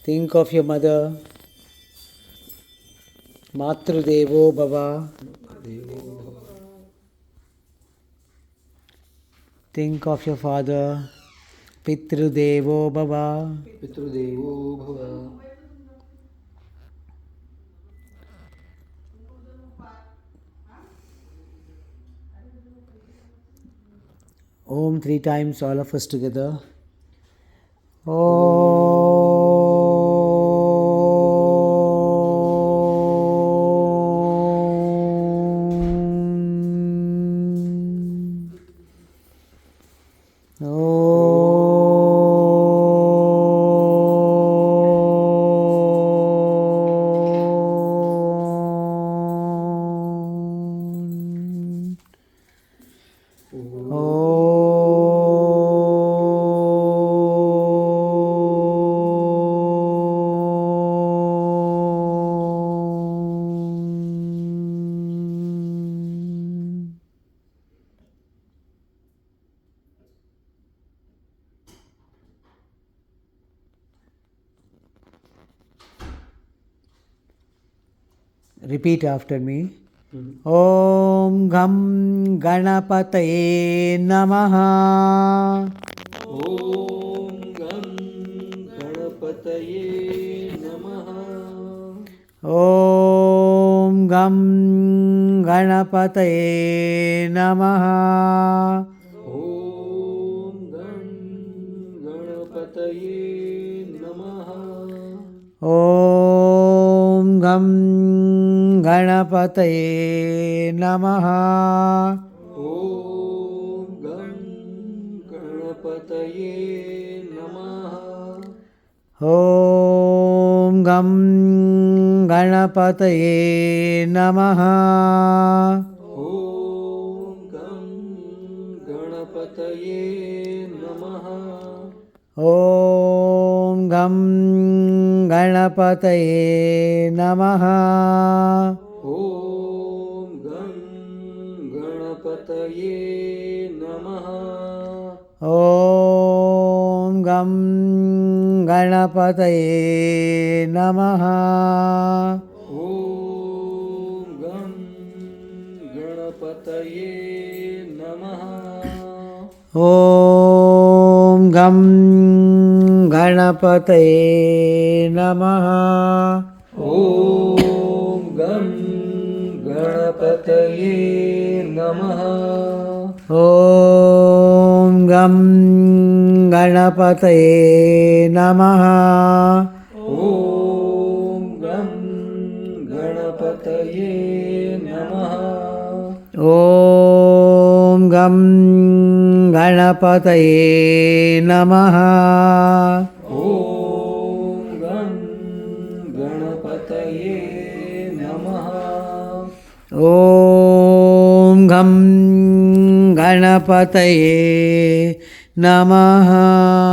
Think of your mother. Matrudevo Bhava. Think of your father. Pitrudevo Bhava. Pitrudevo Bhava. Om 3 times, all of us together. Repeat after me. Om Gam Ganapataye Namaha. Om Gam Ganapataye Namaha. Om Gam Ganapataye Namaha. Om Gam Ganapataye Namaha. Om Gam Ganapataye Namaha. Om Gam Ganapataye Namaha. Om Gam Ganapataye Namaha. Om Gam Ganapataye Namaha. Om Gam Ganapataye Namaha. Om Gam Ganapataye Namaha. Om Gam Ganapataye Namaha. Om Gam Ganapataye Namaha. Om Gam Ganapataye Namaha. Om Gam Ganapataye Namaha. Om Gam Ganapataye Namaha. Om Gam Ganapataye Namaha. Om Gam Ganapataye Namaha. Om Gam Ganapataye Namaha. Om Gam Ganapataye Namaha.